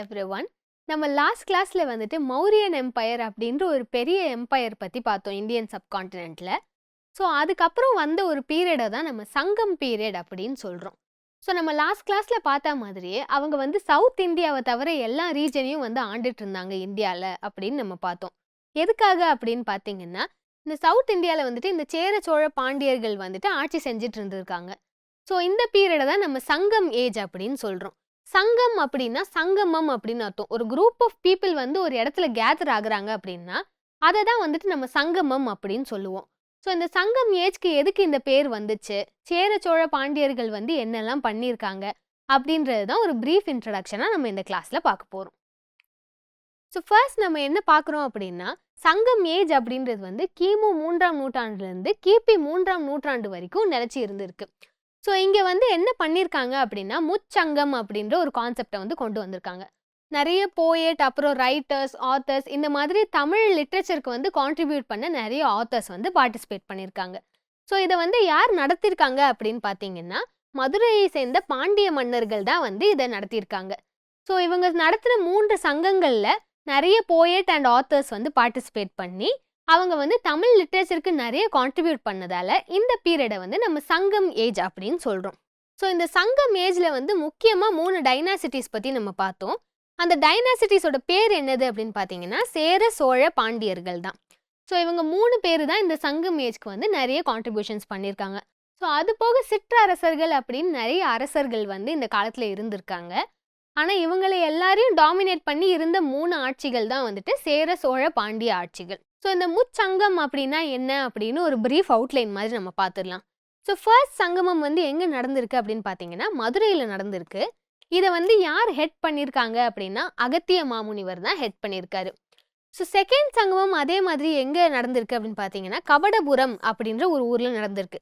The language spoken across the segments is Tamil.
எவ்ரிஒன். நம்ம லாஸ்ட் கிளாஸ்ல வந்துட்டு மௌரியன் எம்பையர் அப்படின்ற ஒரு பெரிய எம்பையர் பத்தி பார்த்தோம் இந்தியன் சப்கான்டினென்ட்ல. ஸோ அதுக்கப்புறம் வந்த ஒரு பீரியடை தான் நம்ம சங்கம் பீரியட் அப்படின்னு சொல்றோம். ஸோ நம்ம லாஸ்ட் கிளாஸ்ல பார்த்த மாதிரியே அவங்க வந்து சவுத் இந்தியாவை தவிர எல்லா ரீஜனையும் வந்து ஆண்டுட்டு இருந்தாங்க இந்தியாவில் அப்படின்னு நம்ம பார்த்தோம். எதுக்காக அப்படின்னு பார்த்தீங்கன்னா, இந்த சவுத் இந்தியாவில் வந்துட்டு இந்த சேர சோழ பாண்டியர்கள் வந்துட்டு ஆட்சி செஞ்சுட்டு இருந்திருக்காங்க. ஸோ இந்த பீரியடை தான் நம்ம சங்கம் ஏஜ் அப்படின்னு சொல்றோம். சங்கம் அப்படின்னா சங்கமம் அப்படின்னு அர்த்தம். ஒரு குரூப் ஆஃப் பீப்புள் வந்து ஒரு இடத்துல கேதர் ஆகுறாங்க அப்படின்னா அதை தான் வந்துட்டு நம்ம சங்கமம் அப்படின்னு சொல்லுவோம். ஸோ இந்த சங்கம் ஏஜ்க்கு எதுக்கு இந்த பேர் வந்துச்சு, சேர சோழ பாண்டியர்கள் வந்து என்னெல்லாம் பண்ணியிருக்காங்க அப்படின்றது தான் ஒரு பிரீஃப் இன்ட்ரடக்ஷனாக நம்ம இந்த கிளாஸில் பார்க்க போகிறோம். ஸோ ஃபர்ஸ்ட் நம்ம என்ன பார்க்குறோம் அப்படின்னா, சங்கம் ஏஜ் அப்படின்றது வந்து கிமு 3ஆம் நூற்றாண்டுலேருந்து கிபி 3ஆம் நூற்றாண்டு வரைக்கும் நிலச்சி இருந்திருக்கு. ஸோ இங்கே வந்து என்ன பண்ணியிருக்காங்க அப்படின்னா, முச்சங்கம் அப்படின்ற ஒரு கான்செப்டை வந்து கொண்டு வந்திருக்காங்க. நிறைய போயட், அப்புறம் ரைட்டர்ஸ், ஆத்தர்ஸ், இந்த மாதிரி தமிழ் லிட்ரேச்சருக்கு வந்து கான்ட்ரிபியூட் பண்ண நிறைய ஆத்தர்ஸ் வந்து பார்ட்டிசிபேட் பண்ணியிருக்காங்க. ஸோ இதை வந்து யார் நடத்தியிருக்காங்க அப்படின்னு பார்த்தீங்கன்னா, மதுரையை சேர்ந்த பாண்டிய மன்னர்கள் தான் வந்து இதை நடத்தியிருக்காங்க. ஸோ இவங்க நடத்தின 3 சங்கங்களில் நிறைய போயட் அண்ட் ஆத்தர்ஸ் வந்து பார்ட்டிசிபேட் பண்ணி அவங்க வந்து தமிழ் லிட்ரேச்சருக்கு நிறைய கான்ட்ரிபியூட் பண்ணதால இந்த பீரியடை வந்து நம்ம சங்கம் ஏஜ் அப்படின்னு சொல்கிறோம். ஸோ இந்த சங்கம் ஏஜில் வந்து முக்கியமாக 3 டைனாசிட்டிஸ் பற்றி நம்ம பார்த்தோம். அந்த டைனாசிட்டிஸோட பேர் என்னது அப்படின்னு பார்த்தீங்கன்னா, சேர சோழ பாண்டியர்கள் தான். ஸோ இவங்க 3 பேர் தான் இந்த சங்கம் ஏஜ்க்கு வந்து நிறைய கான்ட்ரிபியூஷன்ஸ் பண்ணியிருக்காங்க. ஸோ அது போக சிற்றரசர்கள் அப்படின்னு நிறைய அரசர்கள் வந்து இந்த காலத்தில் இருந்திருக்காங்க. ஆனால் இவங்களை எல்லாரையும் டாமினேட் பண்ணி இருந்த 3 ஆட்சிகள் தான் வந்துட்டு சேர சோழ பாண்டிய ஆட்சிகள். ஸோ இந்த முச்சங்கம் அப்படின்னா என்ன அப்படின்னு ஒரு பிரீஃப் அவுட்லைன் மாதிரி நம்ம பார்த்துடலாம். ஸோ ஃபர்ஸ்ட் சங்கமம் வந்து எங்கே நடந்திருக்கு அப்படின்னு பார்த்தீங்கன்னா, மதுரையில் நடந்திருக்கு. இதை வந்து யார் ஹெட் பண்ணியிருக்காங்க அப்படின்னா, அகத்திய மாமுனிவர் தான் ஹெட் பண்ணியிருக்காரு. ஸோ செகண்ட் சங்கமம் அதே மாதிரி எங்கே நடந்திருக்கு அப்படின்னு பார்த்தீங்கன்னா, கபடபுரம் அப்படின்ற ஒரு ஊரில் நடந்திருக்கு.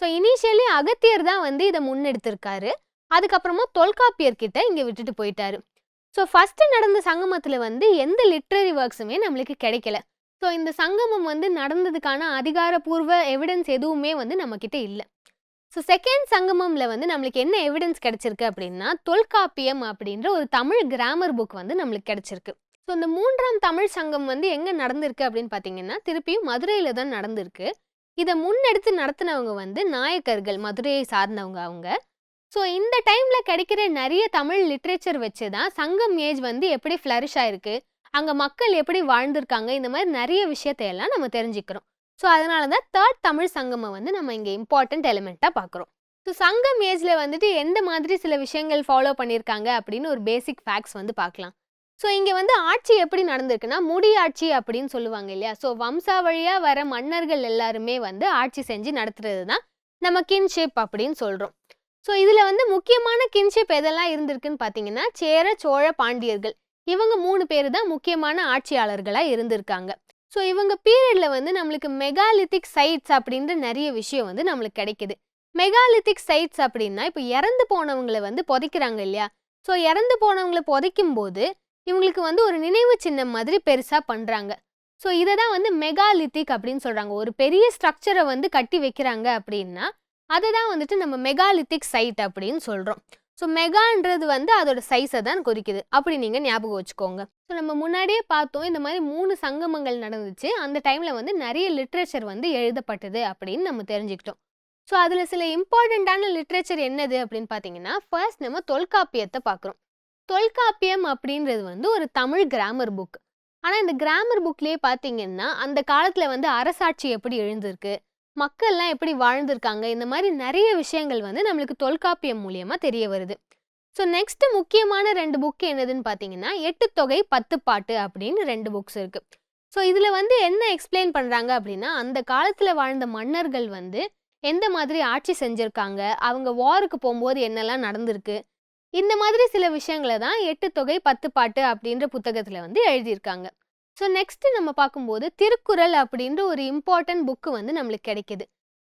ஸோ இனிஷியலி அகத்தியர் தான் வந்து இதை முன்னெடுத்திருக்காரு. அதுக்கப்புறமா தொல்காப்பியர் கிட்ட இங்கே விட்டுட்டு போயிட்டாரு. ஸோ ஃபஸ்ட்டு நடந்த சங்கமத்தில் வந்து எந்த லிட்ரரி ஒர்க்ஸுமே நம்மளுக்கு கிடைக்கல. ஸோ இந்த சங்கமம் வந்து நடந்ததுக்கான அதிகாரப்பூர்வ எவிடன்ஸ் எதுவுமே வந்து நம்மக்கிட்ட இல்லை. ஸோ செகண்ட் சங்கமமில் வந்து நம்மளுக்கு என்ன எவிடன்ஸ் கிடைச்சிருக்கு அப்படின்னா, தொல்காப்பியம் அப்படின்ற ஒரு தமிழ் கிராமர் புக் வந்து நம்மளுக்கு கிடைச்சிருக்கு. ஸோ இந்த 3ஆம் தமிழ் சங்கம் வந்து எங்கே நடந்திருக்கு அப்படின்னு பார்த்தீங்கன்னா, திருப்பியும் மதுரையில் தான் நடந்திருக்கு. இதை முன்னெடுத்து நடத்தினவங்க வந்து நாயக்கர்கள், மதுரையை சார்ந்தவங்க அவங்க. ஸோ இந்த டைமில் கிடைக்கிற நிறைய தமிழ் லிட்ரேச்சர் வச்சு தான் சங்கம் ஏஜ் வந்து எப்படி ஃப்ளரிஷ் ஆயிருக்கு, அங்கே மக்கள் எப்படி வாழ்ந்திருக்காங்க, இந்த மாதிரி நிறைய விஷயத்தையெல்லாம் நம்ம தெரிஞ்சுக்கிறோம். ஸோ அதனால தான் தேர்ட் தமிழ் சங்கமம் வந்து நம்ம இங்கே இம்பார்ட்டன்ட் எலிமெண்ட்டாக பார்க்குறோம். ஸோ சங்கம் ஏஜில் வந்துட்டு எந்த மாதிரி சில விஷயங்கள் ஃபாலோ பண்ணியிருக்காங்க அப்படின்னு ஒரு பேசிக் ஃபேக்ட்ஸ் வந்து பார்க்கலாம். ஸோ இங்கே வந்து ஆட்சி எப்படி நடந்திருக்குன்னா, முடியாட்சி அப்படின்னு சொல்லுவாங்க இல்லையா. ஸோ வம்சாவழியாக வர மன்னர்கள் எல்லாருமே வந்து ஆட்சி செஞ்சு நடத்துறது தான் நம்ம கின்ஷிப் அப்படின்னு சொல்கிறோம். ஸோ இதில் வந்து முக்கியமான கின்ஷிப் எதெல்லாம் இருந்திருக்குன்னு பார்த்தீங்கன்னா, சேர சோழ பாண்டியர்கள் இவங்க 3 பேர் தான் முக்கியமான ஆட்சியாளர்களாக இருந்திருக்காங்க. ஸோ இவங்க பீரியடில் வந்து நம்மளுக்கு மெகாலித்திக் சைட்ஸ் அப்படின்ற நிறைய விஷயம் வந்து நம்மளுக்கு கிடைக்குது. மெகாலித்திக் சைட்ஸ் அப்படின்னா, இப்போ இறந்து போனவங்களை வந்து புதைக்கிறாங்க இல்லையா. ஸோ இறந்து போனவங்களை புதைக்கும் போது இவங்களுக்கு வந்து ஒரு நினைவு சின்னம் மாதிரி பெருசாக பண்ணுறாங்க. ஸோ இதை தான் வந்து மெகாலித்திக் அப்படின்னு சொல்கிறாங்க. ஒரு பெரிய ஸ்ட்ரக்சரை வந்து கட்டி வைக்கிறாங்க அப்படின்னா அதை தான் வந்துட்டு நம்ம மெகாலித்திக் சைட் அப்படின்னு சொல்கிறோம். ஸோ மெகான்றது வந்து அதோட சைஸை தான் குறிக்குது. அப்படி நீங்கள் ஞாபகம் வச்சுக்கோங்க. ஸோ நம்ம முன்னாடியே பார்த்தோம், இந்த மாதிரி 3 சங்கமங்கள் நடந்துச்சு. அந்த டைமில் வந்து நிறைய லிட்ரேச்சர் வந்து எழுதப்பட்டது அப்படின்னு நம்ம தெரிஞ்சுக்கிட்டோம். ஸோ அதில் சில இம்பார்ட்டண்ட்டான லிட்ரேச்சர் என்னது அப்படின்னு பார்த்தீங்கன்னா, ஃபர்ஸ்ட் நம்ம தொல்காப்பியத்தை பார்க்குறோம். தொல்காப்பியம் அப்படின்றது வந்து ஒரு தமிழ் கிராமர் புக். ஆனால் இந்த கிராமர் புக்லேயே பார்த்தீங்கன்னா, அந்த காலத்தில் வந்து அரசாட்சி எப்படி எழுந்திருக்கு, மக்கள்லாம் எப்படி வாழ்ந்திருக்காங்க, இந்த மாதிரி நிறைய விஷயங்கள் வந்து நம்மளுக்கு தொல்காப்பியம் மூலியமாக தெரிய வருது. ஸோ நெக்ஸ்ட் முக்கியமான 2 புக் என்னதுன்னு பார்த்தீங்கன்னா, 8 தொகை 10 பாட்டு அப்படின்னு 2 புக்ஸ் இருக்கு. ஸோ இதில் வந்து என்ன எக்ஸ்பிளைன் பண்ணுறாங்க அப்படின்னா, அந்த காலத்தில் வாழ்ந்த மன்னர்கள் வந்து எந்த மாதிரி ஆட்சி செஞ்சுருக்காங்க, அவங்க வாருக்கு போகும்போது என்னெல்லாம் நடந்திருக்கு, இந்த மாதிரி சில விஷயங்களை தான் 8 தொகை 10 பாட்டு அப்படின்ற புத்தகத்தில் வந்து எழுதியிருக்காங்க. ஸோ நெக்ஸ்ட் நம்ம பார்க்கும்போது திருக்குறள் அப்படின்ற ஒரு இம்பார்ட்டன்ட் புக்கு வந்து நம்மளுக்கு கிடைக்கிது.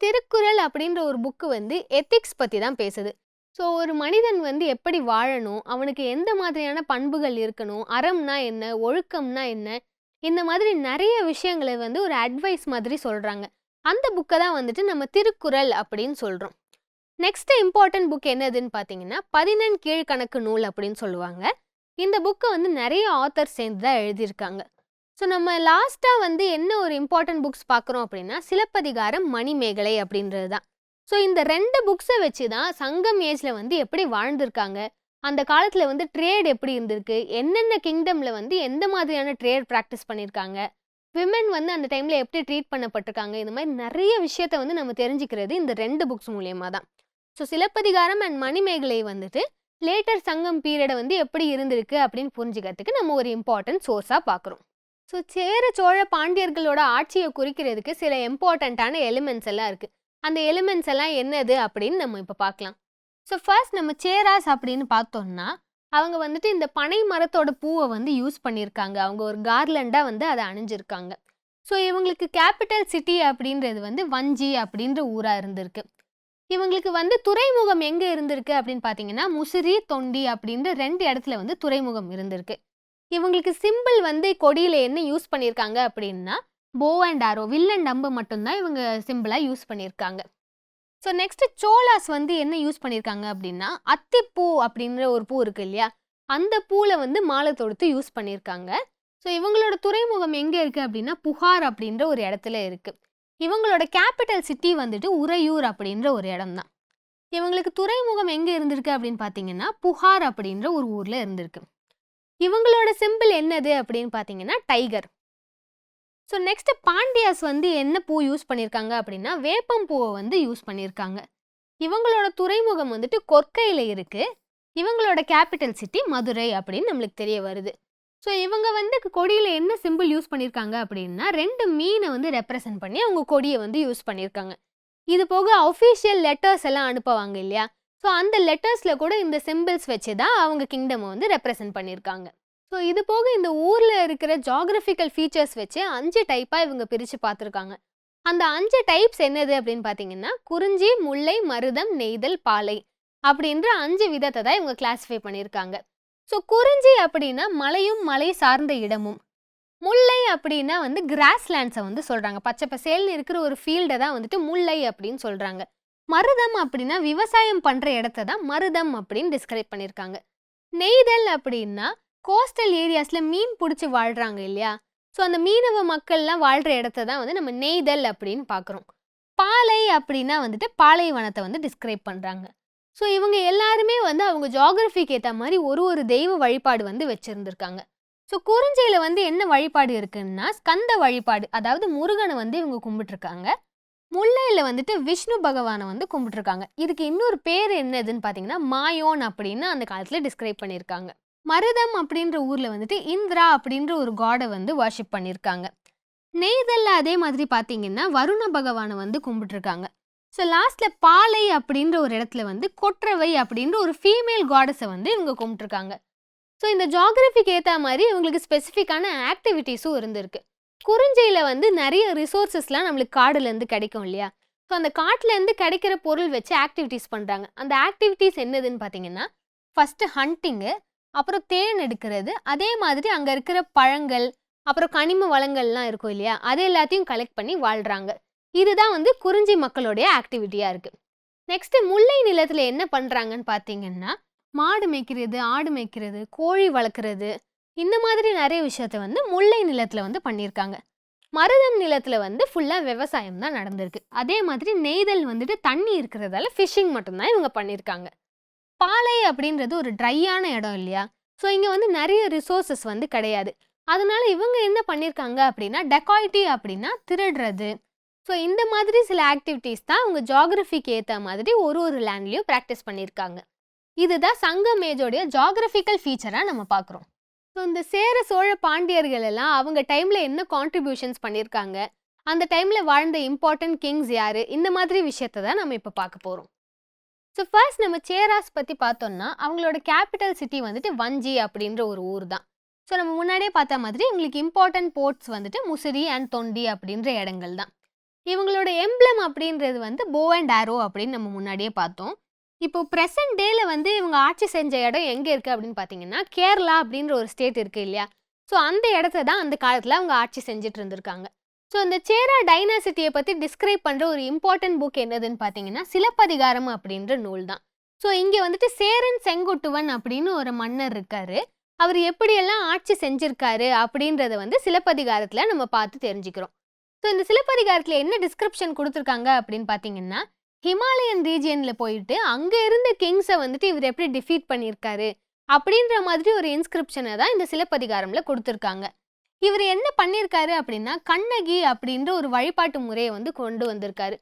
திருக்குறள் அப்படின்ற ஒரு புக்கு வந்து எத்திக்ஸ் பற்றி தான் பேசுது. ஸோ ஒரு மனிதன் வந்து எப்படி வாழணும், அவனுக்கு எந்த மாதிரியான பண்புகள் இருக்கணும், அறம்னா என்ன, ஒழுக்கம்னா என்ன, இந்த மாதிரி நிறைய விஷயங்களை வந்து ஒரு அட்வைஸ் மாதிரி சொல்கிறாங்க. அந்த புக்கை தான் வந்துட்டு நம்ம திருக்குறள் அப்படின்னு சொல்கிறோம். நெக்ஸ்ட் இம்பார்ட்டன்ட் புக் என்னதுன்னு பார்த்தீங்கன்னா, 14 கீழ்கணக்கு நூல் அப்படின்னு சொல்லுவாங்க. இந்த புக்கை வந்து நிறைய ஆத்தர் சேர்ந்து தான் எழுதியிருக்காங்க. ஸோ நம்ம லாஸ்ட்டாக வந்து என்ன ஒரு இம்பார்ட்டன்ட் புக்ஸ் பார்க்குறோம் அப்படின்னா சிலப்பதிகாரம், மணிமேகலை அப்படின்றது தான். ஸோ இந்த 2 புக்ஸை வச்சு தான் சங்கம் ஏஜில் வந்து எப்படி வாழ்ந்திருக்காங்க, அந்த காலத்தில் வந்து ட்ரேட் எப்படி இருந்திருக்கு, என்னென்ன கிங்டமில் வந்து எந்த மாதிரியான ட்ரேட் ப்ராக்டிஸ் பண்ணியிருக்காங்க, விமன் வந்து அந்த டைமில் எப்படி ட்ரீட் பண்ணப்பட்டிருக்காங்க, இந்த மாதிரி நிறைய விஷயத்த வந்து நம்ம தெரிஞ்சுக்கிறது இந்த 2 புக்ஸ் மூலியமாக தான். ஸோ சிலப்பதிகாரம் அண்ட் மணிமேகலை வந்துட்டு லேட்டர் சங்கம் பீரியடை வந்து எப்படி இருந்திருக்கு அப்படின்னு புரிஞ்சுக்கிறதுக்கு நம்ம ஒரு இம்பார்ட்டன்ட் சோர்ஸாக பார்க்குறோம். ஸோ சேர சோழ பாண்டியர்களோட ஆட்சியை குறிக்கிறதுக்கு சில இம்பார்ட்டண்ட்டான எலிமெண்ட்ஸ் எல்லாம் இருக்குது. அந்த எலிமெண்ட்ஸ் எல்லாம் என்னது அப்படின்னு நம்ம இப்போ பார்க்கலாம். ஸோ ஃபர்ஸ்ட் நம்ம சேராஸ் அப்படின்னு பார்த்தோம்னா அவங்க வந்துட்டு இந்த பனை மரத்தோட பூவை வந்து யூஸ் பண்ணியிருக்காங்க. அவங்க ஒரு கார்லண்டாக வந்து அதை அணிஞ்சிருக்காங்க. ஸோ இவங்களுக்கு கேபிட்டல் சிட்டி அப்படின்றது வந்து வஞ்சி அப்படின்ற ஊராக இருந்திருக்கு. இவங்களுக்கு வந்து துறைமுகம் எங்கே இருந்திருக்கு அப்படின்னு பார்த்தீங்கன்னா முசிறி, தொண்டி அப்படின்ற 2 இடத்துல வந்து துறைமுகம் இருந்திருக்கு. இவங்களுக்கு சிம்பிள் வந்து கொடியில் என்ன யூஸ் பண்ணியிருக்காங்க அப்படின்னா போ அண்ட் ஆரோ, வில் அண்ட் அம்பு மட்டும்தான் இவங்க சிம்பிளாக யூஸ் பண்ணியிருக்காங்க. ஸோ நெக்ஸ்ட் சோலாஸ் வந்து என்ன யூஸ் பண்ணியிருக்காங்க அப்படின்னா அத்திப்பூ அப்படின்ற ஒரு பூ இருக்கு இல்லையா, அந்த பூவில் வந்து மாலை தொடுத்து யூஸ் பண்ணியிருக்காங்க. ஸோ இவங்களோட துறைமுகம் எங்கே இருக்குது அப்படின்னா புகார் அப்படின்ற ஒரு இடத்துல இருக்குது. இவங்களோட கேபிட்டல் சிட்டி வந்துட்டு உறையூர் அப்படின்ற ஒரு இடம் தான். இவங்களுக்கு துறைமுகம் எங்கே இருந்திருக்கு அப்படின்னு பார்த்தீங்கன்னா புகார் அப்படின்ற ஒரு ஊரில் இருந்திருக்கு. இவங்களோட சிம்பிள் என்னது அப்படின்னு பார்த்தீங்கன்னா டைகர். ஸோ நெக்ஸ்ட் பாண்டியாஸ் வந்து என்ன பூ யூஸ் பண்ணியிருக்காங்க அப்படின்னா வேப்பம் பூவை வந்து யூஸ் பண்ணியிருக்காங்க. இவங்களோட துறைமுகம் வந்துட்டு கொற்கையில் இருக்குது. இவங்களோட கேபிட்டல் சிட்டி மதுரை அப்படின்னு நம்மளுக்கு தெரிய வருது. ஸோ இவங்க வந்து கொடியில் என்ன சிம்பிள் யூஸ் பண்ணியிருக்காங்க அப்படின்னா 2 மீனை வந்து ரெப்ரசன்ட் பண்ணி அவங்க கொடியை வந்து யூஸ் பண்ணியிருக்காங்க. இது போக அஃபீஷியல் லெட்டர்ஸ் எல்லாம் அனுப்புவாங்க இல்லையா, ஸோ அந்த லெட்டர்ஸில் கூட இந்த சிம்பிள்ஸ் வச்சு தான் அவங்க கிங்டமை வந்து ரெப்ரசன்ட் பண்ணியிருக்காங்க. ஸோ இது போக இந்த ஊரில் இருக்கிற ஜாகிரபிக்கல் ஃபீச்சர்ஸ் வச்சு 5 டைப்பாக இவங்க பிரித்து பார்த்துருக்காங்க. அந்த 5 டைப்ஸ் என்னது அப்படின்னு பார்த்தீங்கன்னா குறிஞ்சி, முல்லை, மருதம், நெய்தல், பாலை அப்படின்ற 5 விதத்தை தான் இவங்க கிளாஸிஃபை பண்ணியிருக்காங்க. ஸோ குறிஞ்சி அப்படின்னா மலையும் மலை சார்ந்த இடமும், முல்லை அப்படின்னா வந்து கிராஸ்லேண்ட்ஸை வந்து சொல்கிறாங்க, பச்சை பசேல்னு இருக்கிற ஒரு ஃபீல்டை தான் வந்துட்டு முல்லை அப்படின்னு சொல்கிறாங்க. மருதம் அப்படின்னா விவசாயம் பண்ணுற இடத்த தான் மருதம் அப்படின்னு டிஸ்கிரைப் பண்ணியிருக்காங்க. நெய்தல் அப்படின்னா கோஸ்டல் ஏரியாஸில் மீன் பிடிச்சி வாழ்கிறாங்க இல்லையா, ஸோ அந்த மீனவ மக்கள்லாம் வாழ்கிற இடத்த தான் வந்து நம்ம நெய்தல் அப்படின்னு பார்க்குறோம். பாலை அப்படின்னா வந்துட்டு பாலைவனத்தை வந்து டிஸ்கிரைப் பண்ணுறாங்க. ஸோ இவங்க எல்லாருமே வந்து அவங்க ஜாகிரபிக்கு ஏற்ற மாதிரி ஒரு தெய்வ வழிபாடு வந்து வச்சுருந்துருக்காங்க. ஸோ குறிஞ்சியில் வந்து என்ன வழிபாடு இருக்குன்னா ஸ்கந்த வழிபாடு, அதாவது முருகனை வந்து இவங்க கும்பிட்டுருக்காங்க. முல்லையில் வந்துட்டு விஷ்ணு பகவானை வந்து கும்பிட்டுருக்காங்க. இதுக்கு இன்னொரு பேர் என்னதுன்னு பார்த்தீங்கன்னா மாயோன் அப்படின்னு அந்த காலத்தில் டிஸ்கிரைப் பண்ணியிருக்காங்க. மருதம் அப்படின்ற ஊரில் வந்துட்டு இந்திரா அப்படின்ற ஒரு காடை வந்து வர்ஷிப் பண்ணியிருக்காங்க. நெய்தலில் அதே மாதிரி பார்த்தீங்கன்னா வருண பகவானை வந்து கும்பிட்டுருக்காங்க. ஸோ லாஸ்ட்டில் பாலை அப்படின்ற ஒரு இடத்துல வந்து கொற்றவை அப்படின்ற ஒரு ஃபீமேல் காடஸை வந்து இவங்க கும்பிட்டுருக்காங்க. ஸோ இந்த ஜாகிரபிக்கு ஏற்ற மாதிரி இவங்களுக்கு ஸ்பெசிஃபிக்கான ஆக்டிவிட்டீஸும் இருந்திருக்கு. குறிஞ்சியில் வந்து நிறைய ரிசோர்ஸஸ்லாம் நம்மளுக்கு காடுலேருந்து கிடைக்கும் இல்லையா, ஸோ அந்த காட்டிலேருந்து கிடைக்கிற பொருள் வச்சு ஆக்டிவிட்டீஸ் பண்ணுறாங்க. அந்த ஆக்டிவிட்டீஸ் என்னதுன்னு பார்த்தீங்கன்னா ஃபஸ்ட்டு ஹண்டிங்கு, அப்புறம் தேன் எடுக்கிறது, அதே மாதிரி அங்கே இருக்கிற பழங்கள் அப்புறம் கனிம வளங்கள்லாம் இருக்கும் இல்லையா, அது எல்லாத்தையும் கலெக்ட் பண்ணி வாழ்கிறாங்க. இதுதான் வந்து குறிஞ்சி மக்களுடைய ஆக்டிவிட்டியாக இருக்குது. நெக்ஸ்ட்டு முல்லை நிலத்தில் என்ன பண்ணுறாங்கன்னு பார்த்தீங்கன்னா மாடு மேய்க்கிறது, ஆடு மேய்க்கிறது, கோழி வளர்க்குறது, இந்த மாதிரி நிறைய விஷயத்த வந்து முல்லை நிலத்தில் வந்து பண்ணியிருக்காங்க. மருதம் நிலத்தில் வந்து ஃபுல்லாக விவசாயம் தான் நடந்திருக்கு. அதே மாதிரி நெய்தல் வந்துட்டு தண்ணி இருக்கிறதால ஃபிஷ்ஷிங் மட்டும்தான் இவங்க பண்ணியிருக்காங்க. பாலை அப்படின்றது ஒரு ட்ரையான இடம் இல்லையா, ஸோ இங்கே வந்து நிறைய ரிசோர்ஸஸ் வந்து கிடையாது. அதனால இவங்க என்ன பண்ணியிருக்காங்க அப்படின்னா டெக்காய்டி அப்படின்னா திருடுறது, ஸோ இந்த மாதிரி சில ஆக்டிவிட்டீஸ் தான் அவங்க ஜாகிரபிக்கு ஏற்ற மாதிரி ஒரு லேண்ட்லேயும் ப்ராக்டிஸ் பண்ணியிருக்காங்க. இதுதான் சங்கம் ஏஜோடைய ஜாகிரபிக்கல் ஃபீச்சராக நம்ம பார்க்குறோம். ஸோ இந்த சேர சோழ பாண்டியர்கள் எல்லாம் அவங்க டைமில் என்ன கான்ட்ரிபியூஷன்ஸ் பண்ணியிருக்காங்க, அந்த டைமில் வாழ்ந்த இம்பார்ட்டன்ட் கிங்ஸ் யார், இந்த மாதிரி விஷயத்தை தான் நம்ம இப்போ பார்க்க போகிறோம். ஸோ ஃபர்ஸ்ட் நம்ம சேராஸ் பற்றி பார்த்தோம்னா அவங்களோட கேபிட்டல் சிட்டி வந்துட்டு வஞ்சி அப்படின்ற ஒரு ஊர் தான். ஸோ நம்ம முன்னாடியே பார்த்த மாதிரி இவங்களுக்கு இம்பார்ட்டன்ட் போர்ட்ஸ் வந்துட்டு முசிறி அண்ட் தொண்டி அப்படின்ற இடங்கள் தான். இவங்களோட எம்ப்ளம் அப்படின்றது வந்து போ அண்ட் ஆரோ அப்படின்னு நம்ம முன்னாடியே பார்த்தோம். இப்போ ப்ரெசன்ட் டேல வந்து இவங்க ஆட்சி செஞ்ச இடம் எங்கே இருக்குது அப்படின்னு பார்த்தீங்கன்னா கேரளா அப்படின்ற ஒரு ஸ்டேட் இருக்குது இல்லையா, ஸோ அந்த இடத்த தான் அந்த காலத்தில் அவங்க ஆட்சி செஞ்சுட்டு இருந்திருக்காங்க. ஸோ இந்த சேரா டைனாசிட்டியை பற்றி டிஸ்கிரைப் பண்ணுற ஒரு இம்பார்ட்டன்ட் புக் என்னதுன்னு பார்த்தீங்கன்னா சிலப்பதிகாரம் அப்படின்ற நூல் தான். ஸோ இங்கே வந்துட்டு சேரன் செங்குட்டுவன் அப்படின்னு ஒரு மன்னர் இருக்காரு. அவர் எப்படியெல்லாம் ஆட்சி செஞ்சிருக்காரு அப்படின்றத வந்து சிலப்பதிகாரத்தில் நம்ம பார்த்து தெரிஞ்சுக்கிறோம். ஸோ இந்த சிலப்பதிகாரத்தில் என்ன டிஸ்கிரிப்ஷன் கொடுத்துருக்காங்க அப்படின்னு பார்த்தீங்கன்னா, ஹிமாலயன் ரீஜியனில் போயிட்டு அங்கே இருந்த கிங்ஸை வந்துட்டு இவர் எப்படி டிஃபீட் பண்ணியிருக்காரு அப்படின்ற மாதிரி ஒரு இன்ஸ்கிரிப்ஷனை தான் இந்த சிலப்பதிகாரம்ல கொடுத்துருக்காங்க. இவர் என்ன பண்ணியிருக்காரு அப்படின்னா, கண்ணகி அப்படின்ற ஒரு வழிபாட்டு முறையை வந்து கொண்டு வந்திருக்காரு.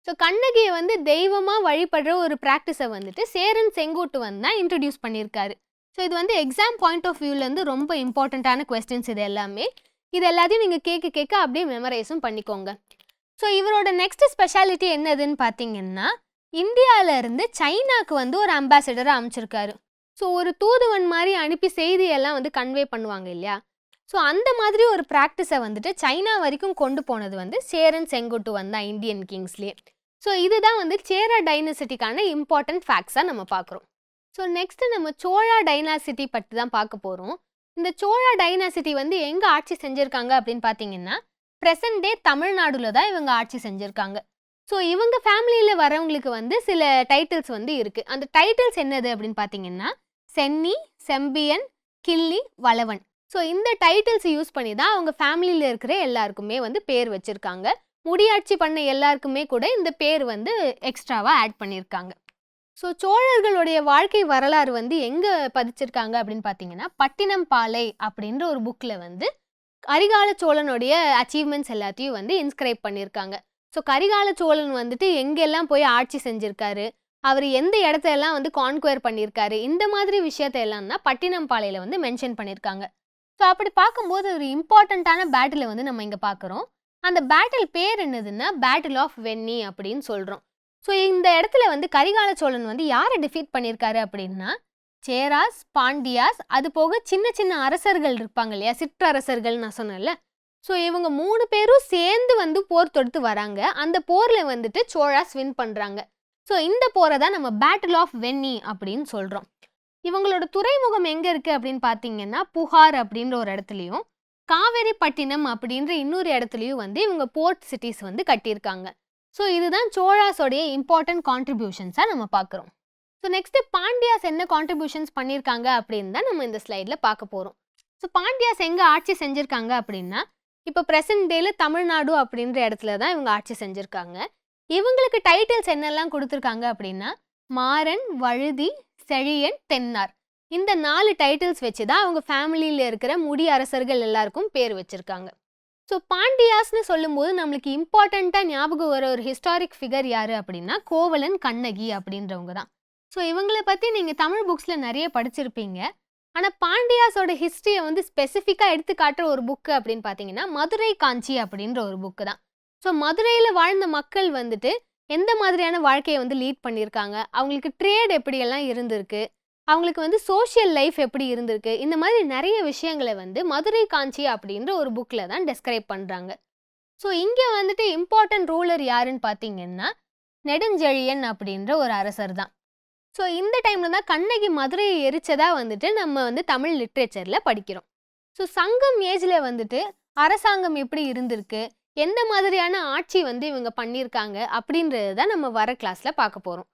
ஸோ கண்ணகியை வந்து தெய்வமாக வழிபடுற ஒரு ப்ராக்டிஸை வந்துட்டு சேரன் செங்குட்டுவன் தான் இன்ட்ரடியூஸ் பண்ணியிருக்காரு. ஸோ இது வந்து எக்ஸாம் பாயிண்ட் ஆஃப் வியூலேருந்து ரொம்ப இம்பார்ட்டண்ட்டான கொஸ்டின்ஸ் இது எல்லாமே. இது எல்லாத்தையும் நீங்கள் கேட்க அப்படியே மெமரைஸும் பண்ணிக்கோங்க. ஸோ இவரோட நெக்ஸ்ட் ஸ்பெஷாலிட்டி என்னதுன்னு பார்த்தீங்கன்னா, இந்தியாவிலேருந்து சைனாக்கு வந்து ஒரு அம்பாசிடரை அமைச்சிருக்காரு. ஸோ ஒரு தூதுவன் மாதிரி அனுப்பி செய்தியெல்லாம் வந்து கன்வே பண்ணுவாங்க இல்லையா? ஸோ அந்த மாதிரி ஒரு ப்ராக்டிஸை வந்துட்டு சைனா வரைக்கும் கொண்டு போனது வந்து சேரன் செங்குட்டுவன் தான் இந்தியன் கிங்ஸ்லேயே. ஸோ இதுதான் வந்து சேர டைனசிட்டிக்கான இம்பார்ட்டன்ட் ஃபேக்ட்ஸாக நம்ம பார்க்குறோம். ஸோ நெக்ஸ்ட் நம்ம சோழா டைனாசிட்டி பற்றி தான் பார்க்க போகிறோம். இந்த சோழா டைனாசிட்டி வந்து எங்கே ஆட்சி செஞ்சுருக்காங்க அப்படின்னு பார்த்தீங்கன்னா, ப்ரெசன்ட் டே தமிழ்நாடுல தான் இவங்க ஆட்சி செஞ்சுருக்காங்க. ஸோ இவங்க ஃபேமிலியில் வரவங்களுக்கு வந்து சில டைட்டில்ஸ் வந்து இருக்குது. அந்த டைட்டில்ஸ் என்னது அப்படின்னு பார்த்தீங்கன்னா, சென்னி, செம்பியன், கிள்ளி, வளவன். ஸோ இந்த டைட்டில்ஸ் யூஸ் பண்ணி தான் அவங்க ஃபேமிலியில் இருக்கிற எல்லாருக்குமே வந்து பேர் வச்சுருக்காங்க. முடியாட்சி பண்ண எல்லாருக்குமே கூட இந்த பேர் வந்து எக்ஸ்ட்ராவாக ஆட் பண்ணியிருக்காங்க. ஸோ சோழர்களுடைய வாழ்க்கை வரலாறு வந்து எங்கே பதிச்சிருக்காங்க அப்படின்னு பார்த்தீங்கன்னா, பட்டினம் பாலை அப்படின்ற ஒரு புக்கில் வந்து கரிகால சோழனுடைய அச்சீவ்மெண்ட்ஸ் எல்லாத்தையும் வந்து இன்ஸ்கிரைப் பண்ணியிருக்காங்க. ஸோ கரிகால சோழன் வந்துட்டு எங்கெல்லாம் போய் ஆட்சி செஞ்சுருக்காரு, அவர் எந்த இடத்தையெல்லாம் வந்து கான்குயர் பண்ணியிருக்காரு, இந்த மாதிரி விஷயத்தையெல்லாம் தான் பட்டினம் பாலையில் வந்து மென்ஷன் பண்ணியிருக்காங்க. ஸோ அப்படி பார்க்கும்போது ஒரு இம்பார்ட்டண்ட்டான பேட்டிலை வந்து நம்ம இங்கே பார்க்குறோம். அந்த பேட்டில் பேர் என்னதுன்னா பேட்டில் ஆஃப் வெண்ணி அப்படின்னு சொல்கிறோம். ஸோ இந்த இடத்துல வந்து கரிகால சோழன் வந்து யாரை டிஃபீட் பண்ணியிருக்காரு அப்படின்னா, சேராஸ், பாண்டியாஸ், அது போக சின்ன சின்ன அரசர்கள் இருப்பாங்க இல்லையா, சிற்றரசர்கள் நான் சொன்னேன்ல. ஸோ இவங்க 3 பேரும் சேர்ந்து வந்து போர் தொடுத்து வராங்க. அந்த போரில் வந்துட்டு சோழாஸ் வின் பண்ணுறாங்க. ஸோ இந்த போரை தான் நம்ம பேட்டில் ஆஃப் வெண்ணி அப்படின்னு சொல்கிறோம். இவங்களோட துறைமுகம் எங்கே இருக்குது அப்படின்னு பார்த்தீங்கன்னா, புகார் அப்படின்ற ஒரு இடத்துலையும், காவேரிப்பட்டினம் அப்படின்ற இன்னொரு இடத்துலையும் வந்து இவங்க போர்ட் சிட்டிஸ் வந்து கட்டியிருக்காங்க. ஸோ இதுதான் சோழாஸோடைய இம்பார்ட்டன்ட் கான்ட்ரிபியூஷன்ஸாக நம்ம பார்க்குறோம். ஸோ நெக்ஸ்ட்டு பாண்டியாஸ் என்ன கான்ட்ரிபியூஷன்ஸ் பண்ணியிருக்காங்க அப்படின்னு தான் நம்ம இந்த ஸ்லைடில் பார்க்க போகிறோம். ஸோ பாண்டியாஸ் எங்கே ஆட்சி செஞ்சுருக்காங்க அப்படின்னா, இப்போ ப்ரெசன்ட் டேல தமிழ்நாடு அப்படின்ற இடத்துல தான் இவங்க ஆட்சி செஞ்சுருக்காங்க. இவங்களுக்கு டைட்டில்ஸ் என்னெல்லாம் கொடுத்துருக்காங்க அப்படின்னா, மாறன், வழுதி, செழியன், தென்னார். இந்த 4 டைட்டில்ஸ் வச்சு தான் அவங்க ஃபேமிலியில் இருக்கிற முடி அரசர்கள் எல்லாருக்கும் பேர் வச்சுருக்காங்க. ஸோ பாண்டியாஸ்னு சொல்லும்போது நம்மளுக்கு இம்பார்ட்டண்ட்டாக ஞாபகம் வர ஒரு ஹிஸ்டாரிக் ஃபிகர் யார் அப்படின்னா, கோவலன் கண்ணகி அப்படின்றவங்க தான். ஸோ இவங்களை பற்றி நீங்கள் தமிழ் புக்ஸில் நிறைய படிச்சிருப்பீங்க. ஆனால் பாண்டியாஸோட ஹிஸ்ட்ரியை வந்து ஸ்பெசிஃபிக்காக எடுத்து காட்டுற ஒரு புக்கு அப்படின்னு பார்த்தீங்கன்னா, மதுரை காஞ்சி அப்படின்ற ஒரு புக்கு தான். ஸோ மதுரையில் வாழ்ந்த மக்கள் வந்துட்டு எந்த மாதிரியான வாழ்க்கையை வந்து லீட் பண்ணியிருக்காங்க, அவங்களுக்கு ட்ரேட் எப்படியெல்லாம் இருந்திருக்கு, அவங்களுக்கு வந்து சோஷியல் லைஃப் எப்படி இருந்திருக்கு, இந்த மாதிரி நிறைய விஷயங்களை வந்து மதுரை காஞ்சி அப்படின்ற ஒரு புக்கில் தான் டெஸ்கிரைப் பண்ணுறாங்க. ஸோ இங்கே வந்துட்டு இம்பார்ட்டன்ட் ரூலர் யாருன்னு பார்த்தீங்கன்னா, நெடுஞ்செழியன் அப்படின்ற ஒரு அரசர் தான். ஸோ இந்த டைமில் தான் கண்ணகி மதுரையை எரிச்சதாக வந்துட்டு நம்ம வந்து தமிழ் லிட்ரேச்சரில் படிக்கிறோம். ஸோ சங்கம் ஏஜில் வந்துட்டு அரசாங்கம் எப்படி இருந்திருக்கு, எந்த மாதிரியான ஆட்சி வந்து இவங்க பண்ணியிருக்காங்க அப்படின்றது தான் நம்ம வர கிளாஸில் பார்க்க போகிறோம்.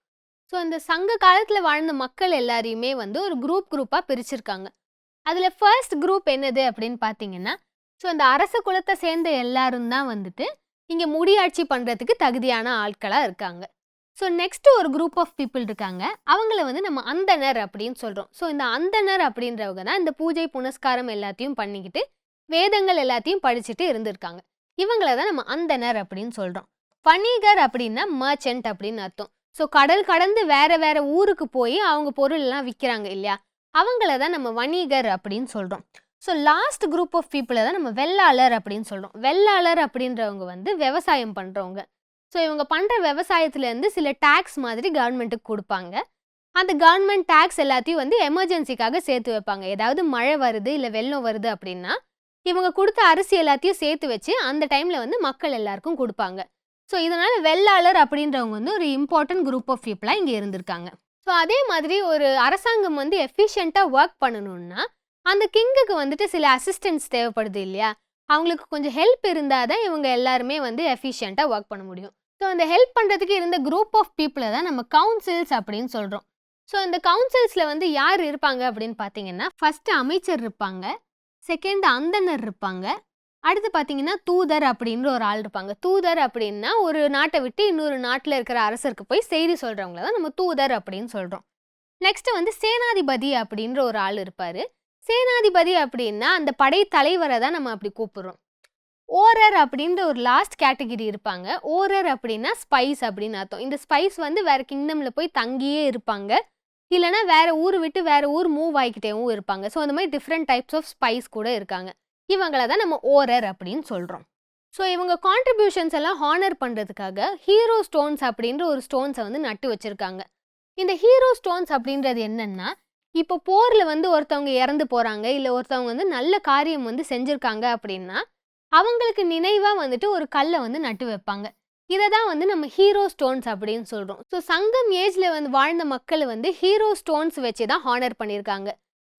ஸோ இந்த சங்க காலத்தில் வாழ்ந்த மக்கள் எல்லாரையுமே வந்து ஒரு குரூப்பாக பிரிச்சிருக்காங்க. அதில் ஃபர்ஸ்ட் குரூப் என்னது அப்படின்னு பார்த்தீங்கன்னா, ஸோ இந்த அரச குலத்தை சேர்ந்த எல்லாரும் தான் வந்துட்டு இங்கே முடியாட்சி பண்ணுறதுக்கு தகுதியான ஆட்களாக இருக்காங்க. ஸோ நெக்ஸ்ட்டு ஒரு குரூப் ஆஃப் பீப்புள் இருக்காங்க. அவங்கள வந்து நம்ம அந்தனர் அப்படின்னு சொல்கிறோம். ஸோ இந்த அந்தனர் அப்படின்றவங்க தான் இந்த பூஜை புனஸ்காரம் எல்லாத்தையும் பண்ணிக்கிட்டு வேதங்கள் எல்லாத்தையும் படிச்சுட்டு இருந்திருக்காங்க. இவங்கள தான் நம்ம அந்தனர் அப்படின்னு சொல்கிறோம். வணிகர் அப்படின்னா மர்ச்சன்ட் அப்படின்னு அர்த்தம். ஸோ கடல் கடந்து வேற வேற ஊருக்கு போய் அவங்க பொருள் எல்லாம் விற்கிறாங்க இல்லையா, அவங்கள தான் நம்ம வணிகர் அப்படின்னு சொல்கிறோம். ஸோ லாஸ்ட் குரூப் ஆஃப் பீப்புளை தான் நம்ம வெள்ளாளர் அப்படின்னு சொல்கிறோம். வெள்ளாளர் அப்படின்றவங்க வந்து விவசாயம் பண்ணுறவங்க. ஸோ இவங்க பண்ணுற விவசாயத்துலேருந்து சில டேக்ஸ் மாதிரி கவர்மெண்ட்டுக்கு கொடுப்பாங்க. அந்த கவர்மெண்ட் டேக்ஸ் எல்லாத்தையும் வந்து எமர்ஜென்சிக்காக சேர்த்து வைப்பாங்க. ஏதாவது மழை வருது இல்லை வெள்ளம் வருது அப்படின்னா இவங்க கொடுத்த அரிசி எல்லாத்தையும் சேர்த்து வச்சு அந்த டைமில் வந்து மக்கள் எல்லாருக்கும் கொடுப்பாங்க. ஸோ இதனால் வெள்ளாளர் அப்படின்றவங்க வந்து ஒரு இம்பார்ட்டன்ட் குரூப் ஆஃப் பீப்புளாக இங்கே இருந்திருக்காங்க. ஸோ அதே மாதிரி ஒரு அரசாங்கம் வந்து எஃபிஷியண்ட்டாக ஒர்க் பண்ணணும்னா அந்த கிங்குக்கு வந்துட்டு சில அசிஸ்டன்ஸ் தேவைப்படுது இல்லையா, அவங்களுக்கு கொஞ்சம் ஹெல்ப் இருந்தால் தான் இவங்க எல்லாருமே வந்து எஃபிஷியண்ட்டாக ஒர்க் பண்ண முடியும். ஸோ அந்த ஹெல்ப் பண்ணுறதுக்கு இருந்த குரூப் ஆஃப் பீப்புளை தான் நம்ம கவுன்சில்ஸ் அப்படின்னு சொல்கிறோம். ஸோ இந்த கவுன்சில்ஸ்ல வந்து யார் இருப்பாங்க அப்படின்னு பார்த்தீங்கன்னா, ஃபர்ஸ்ட் அமைச்சர் இருப்பாங்க, செகண்ட் அந்தணர் இருப்பாங்க, அடுத்து பார்த்தீங்கன்னா தூதர் அப்படின்ற ஒரு ஆள் இருப்பாங்க. தூதர் அப்படின்னா ஒரு நாட்டை விட்டு இன்னொரு நாட்டில் இருக்கிற அரசருக்கு போய் செய்தி சொல்றவங்கள தான் நம்ம தூதர் அப்படின்னு சொல்றோம். நெக்ஸ்ட் வந்து சேனாதிபதி அப்படின்ற ஒரு ஆள் இருப்பாரு. சேனாதிபதி அப்படின்னா அந்த படை தலைவரை தான் நம்ம அப்படி கூப்பிடுறோம். ஓரர் அப்படின்ற ஒரு லாஸ்ட் கேட்டகிரி இருப்பாங்க. ஓரர் அப்படின்னா ஸ்பைஸ் அப்படின்னு அர்த்தம். இந்த ஸ்பைஸ் வந்து வேற கிங்டம்ல போய் தங்கியே இருப்பாங்க, இல்லைன்னா வேற ஊர் விட்டு வேற ஊர் மூவ் ஆகிக்கிட்டேவும் இருப்பாங்க. ஸோ அந்த மாதிரி டிஃப்ரெண்ட் டைப்ஸ் ஆஃப் ஸ்பைஸ் கூட இருக்காங்க. இவங்கள தான் நம்ம ஓரர் அப்படின்னு சொல்றோம். ஸோ இவங்க கான்ட்ரிபியூஷன்ஸ் எல்லாம் ஹானர் பண்றதுக்காக ஹீரோ ஸ்டோன்ஸ் அப்படின்ற ஒரு ஸ்டோன்ஸை வந்து நட்டு வச்சிருக்காங்க. இந்த ஹீரோ ஸ்டோன்ஸ் அப்படின்றது என்னன்னா, இப்போ போர்ல வந்து ஒருத்தவங்க இறந்து போறாங்க, இல்லை ஒருத்தவங்க வந்து நல்ல காரியம் வந்து செஞ்சிருக்காங்க அப்படின்னா அவங்களுக்கு நினைவா வந்துட்டு ஒரு கல்லை வந்து நட்டு வைப்பாங்க. இதை தான் வந்து நம்ம ஹீரோ ஸ்டோன்ஸ் அப்படின்னு சொல்றோம். ஸோ சங்கம் ஏஜ்ல வந்து வாழ்ந்த மக்கள் வந்து ஹீரோ ஸ்டோன்ஸ் வச்சு தான் ஹானர் பண்ணியிருக்காங்க.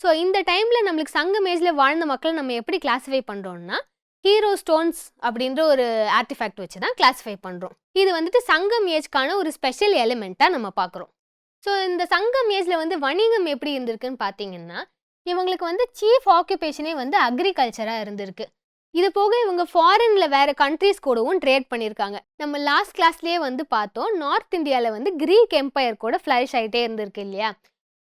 ஸோ இந்த டைம்ல நம்மளுக்கு சங்கம் ஏஜ்ல வாழ்ந்த மக்கள் நம்ம எப்படி கிளாஸிஃபை பண்றோம்னா, ஹீரோ ஸ்டோன்ஸ் அப்படின்ற ஒரு ஆர்டிஃபேக்ட் வச்சு தான் கிளாஸிஃபை பண்றோம். இது வந்துட்டு சங்கம் ஏஜ்க்கான ஒரு ஸ்பெஷல் எலிமெண்ட்டாக நம்ம பார்க்குறோம். ஸோ இந்த சங்கம் ஏஜ்ல வந்து வணிகம் எப்படி இருந்திருக்குன்னு பார்த்தீங்கன்னா, இவங்களுக்கு வந்து சீஃப் ஆக்குபேஷனே வந்து அக்ரிகல்ச்சராக இருந்திருக்கு. இது போக இவங்க ஃபாரின்ல வேற கண்ட்ரீஸ் கூடவும் ட்ரேட் பண்ணியிருக்காங்க. நம்ம லாஸ்ட் கிளாஸ்லயே வந்து பார்த்தோம், நார்த் இந்தியாவில் வந்து கிரீக் எம்பையர் கூட ஃப்ளரிஷ் ஆகிட்டே இருந்திருக்கு இல்லையா?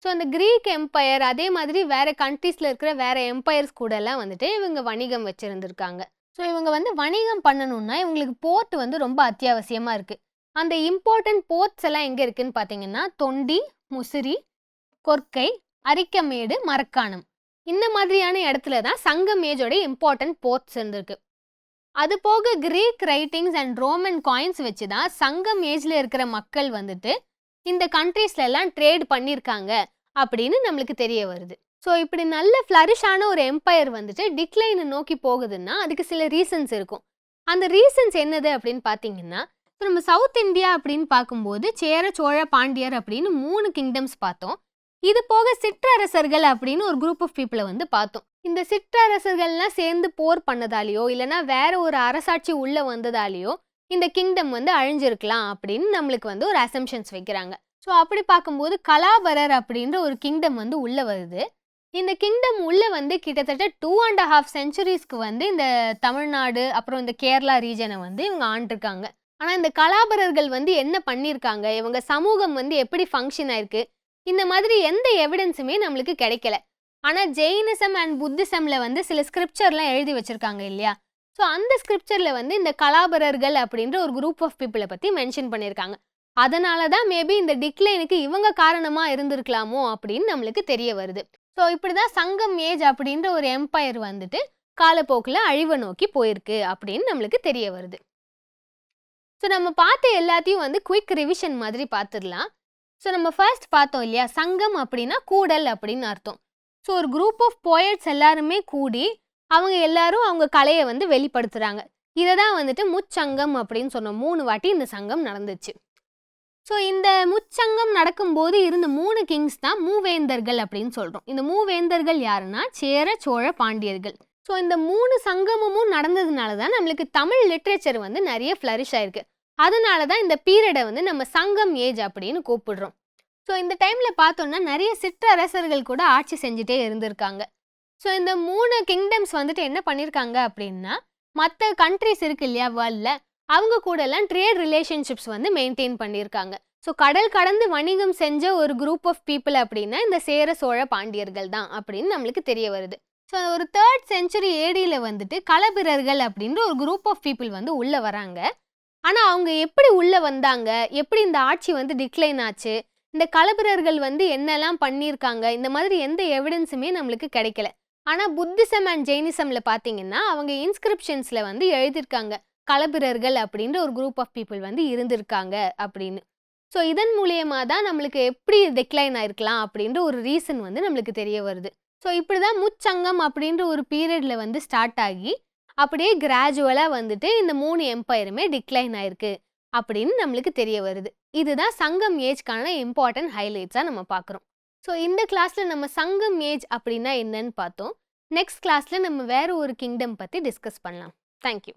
ஸோ அந்த கிரீக் எம்பையர் அதே மாதிரி வேற கண்ட்ரீஸ்ல இருக்கிற வேற எம்பையர்ஸ் கூட எல்லாம் வந்துட்டு இவங்க வணிகம் வச்சிருந்திருக்காங்க. ஸோ இவங்க வந்து வணிகம் பண்ணணும்னா இவங்களுக்கு போர்ட் வந்து ரொம்ப அத்தியாவசியமா இருக்கு. அந்த இம்பார்ட்டன்ட் போர்ட்ஸ் எல்லாம் எங்க இருக்குன்னு பார்த்தீங்கன்னா, தொண்டி, முசிறி, கொர்க்கை, அரிக்கமேடு, மரக்காணம், இந்த மாதிரியான இடத்துல தான் சங்கம் ஏஜோட இம்பார்ட்டன்ட் போர்ட்ஸ் இருந்திருக்கு. அது போக Greek writings and Roman coins வச்சு தான் சங்கம் ஏஜ்ல இருக்கிற மக்கள் வந்துட்டு இந்த கண்ட்ரீஸ்ல எல்லாம் ட்ரேட் பண்ணியிருக்காங்க அப்படின்னு நம்மளுக்கு தெரிய வருது. ஸோ இப்படி நல்ல ஃப்ளரிஷான ஒரு எம்பையர் வந்துட்டு டிக்ளைனை நோக்கி போகுதுன்னா அதுக்கு சில ரீசன்ஸ் இருக்கும். அந்த ரீசன்ஸ் என்னது அப்படின்னு பார்த்தீங்கன்னா, நம்ம சவுத் இந்தியா அப்படின்னு பார்க்கும்போது சேர, சோழ, பாண்டியர் அப்படின்னு 3 கிங்டம்ஸ் பார்த்தோம். இது போக சிற்றரசர்கள் அப்படின்னு ஒரு குரூப் ஆஃப் பீப்புளை வந்து பார்த்தோம். இந்த சிற்றரசர்கள்லாம் சேர்ந்து போர் பண்ணதாலேயோ இல்லைன்னா வேற ஒரு அரசாட்சி உள்ள வந்ததாலேயோ இந்த கிங்டம் வந்து அழிஞ்சிருக்கலாம் அப்படின்னு நம்மளுக்கு வந்து ஒரு அசம்ஷன்ஸ் வைக்கிறாங்க. ஸோ அப்படி பார்க்கும்போது கலாபரர் அப்படின்ற ஒரு கிங்டம் வந்து உள்ள வருது. இந்த கிங்டம் உள்ள வந்து கிட்டத்தட்ட 2.5 செஞ்சுரிஸ்க்கு வந்து இந்த தமிழ்நாடு அப்புறம் இந்த கேரளா ரீஜனை வந்து இவங்க ஆண்டிருக்காங்க. ஆனால் இந்த கலாபரர்கள் வந்து என்ன பண்ணியிருக்காங்க, இவங்க சமூகம் வந்து எப்படி ஃபங்க்ஷன் ஆயிருக்கு, இந்த மாதிரி எந்த எவிடன்ஸுமே நம்மளுக்கு கிடைக்கல. ஆனால் ஜெயினிசம் அண்ட் புத்திசம்ல வந்து சில ஸ்கிரிப்சர்லாம் எழுதி வச்சிருக்காங்க இல்லையா? ஸோ அந்த ஸ்கிரிப்சரில் வந்து இந்த கலாபரர்கள் அப்படின்ற ஒரு குரூப் ஆஃப் பீப்புளை பற்றி மென்ஷன் பண்ணியிருக்காங்க. அதனால தான் மேபி இந்த டிக்ளைனுக்கு இவங்க காரணமாக இருந்திருக்கலாமோ அப்படின்னு நம்மளுக்கு தெரிய வருது. ஸோ இப்படி தான் சங்கம் ஏஜ் அப்படின்ற ஒரு எம்பையர் வந்துட்டு காலப்போக்கில் அழிவை நோக்கி போயிருக்கு அப்படின்னு நம்மளுக்கு தெரிய வருது. ஸோ நம்ம பார்த்த எல்லாத்தையும் வந்து குயிக் ரிவிஷன் மாதிரி பார்த்துடலாம். ஸோ நம்ம ஃபர்ஸ்ட் பார்த்தோம் இல்லையா, சங்கம் அப்படின்னா கூடல் அப்படின்னு அர்த்தம். ஸோ ஒரு குரூப் ஆஃப் போயட்ஸ் எல்லாருமே கூடி அவங்க எல்லாரும் அவங்க கலையை வந்து வெளிப்படுத்துகிறாங்க. இதை தான் வந்துட்டு முச்சங்கம் அப்படின்னு சொன்னோம். 3 வாட்டி இந்த சங்கம் நடந்துச்சு. ஸோ இந்த முச்சங்கம் நடக்கும்போது இருந்த 3 கிங்ஸ் தான் மூவேந்தர்கள் அப்படின்னு சொல்கிறோம். இந்த மூவேந்தர்கள் யாருன்னா சேர, சோழ, பாண்டியர்கள். ஸோ இந்த 3 சங்கமும் நடந்ததுனால தான் நம்மளுக்கு தமிழ் லிட்ரேச்சர் வந்து நிறைய ஃப்ளரிஷ் ஆயிருக்கு. அதனால தான் இந்த பீரியடை வந்து நம்ம சங்கம் ஏஜ் அப்படின்னு கூப்பிடுறோம். ஸோ இந்த டைமில் பார்த்தோம்னா நிறைய சிற்றரசர்கள் கூட ஆட்சி செஞ்சுட்டே இருந்திருக்காங்க. ஸோ இந்த 3 கிங்டம்ஸ் வந்துட்டு என்ன பண்ணியிருக்காங்க அப்படின்னா, மற்ற கண்ட்ரிஸ் இருக்கு இல்லையா வேர்ல்டில், அவங்க கூடலாம் ட்ரேட் ரிலேஷன்ஷிப்ஸ் வந்து மெயின்டைன் பண்ணியிருக்காங்க. ஸோ கடல் கடந்து வணிகம் செஞ்ச ஒரு குரூப் ஆஃப் பீப்புள் அப்படின்னா இந்த சேர, சோழ, பாண்டியர்கள் தான் அப்படின்னு நம்மளுக்கு தெரிய வருது. ஸோ ஒரு 3rd செஞ்சுரி ஏடியில் வந்துட்டு களபிரர்கள் அப்படின்ற ஒரு குரூப் ஆஃப் பீப்புள் வந்து உள்ளே வராங்க. ஆனால் அவங்க எப்படி உள்ளே வந்தாங்க, எப்படி இந்த ஆட்சி வந்து டிக்ளைன் ஆச்சு, இந்த களபிரர்கள் வந்து என்னெல்லாம் பண்ணியிருக்காங்க, இந்த மாதிரி எந்த எவிடன்ஸுமே நம்மளுக்கு கிடைக்கல. ஆனால் புத்திசம் அண்ட் ஜெயினிசமில் பார்த்தீங்கன்னா அவங்க இன்ஸ்கிரிப்ஷன்ஸில் வந்து எழுதியிருக்காங்க களபிரர்கள் அப்படின்ற ஒரு குரூப் ஆஃப் பீப்புள் வந்து இருந்திருக்காங்க அப்படின்னு. ஸோ இதன் மூலியமாக தான் நம்மளுக்கு எப்படி டிக்ளைன் ஆயிருக்கலாம் அப்படின்ற ஒரு ரீசன் வந்து நம்மளுக்கு தெரிய வருது. ஸோ இப்படி தான் முச்சங்கம் அப்படின்ற ஒரு பீரியடில் வந்து ஸ்டார்ட் ஆகி அப்படியே கிராஜுவலாக வந்துட்டு இந்த 3 எம்பையருமே டிக்ளைன் ஆயிருக்கு அப்படின்னு நம்மளுக்கு தெரிய வருது. இதுதான் சங்கம் ஏஜ்க்கான இம்பார்ட்டன்ட் ஹைலைட்ஸாக நம்ம பார்க்குறோம். ஸோ இந்த கிளாஸில் நம்ம சங்கம் ஏஜ் அப்படின்னா என்னன்னு பார்த்தோம். நெக்ஸ்ட் கிளாஸில் நம்ம வேறு ஒரு கிங்டம் பற்றி டிஸ்கஸ் பண்ணலாம். தேங்க்யூ.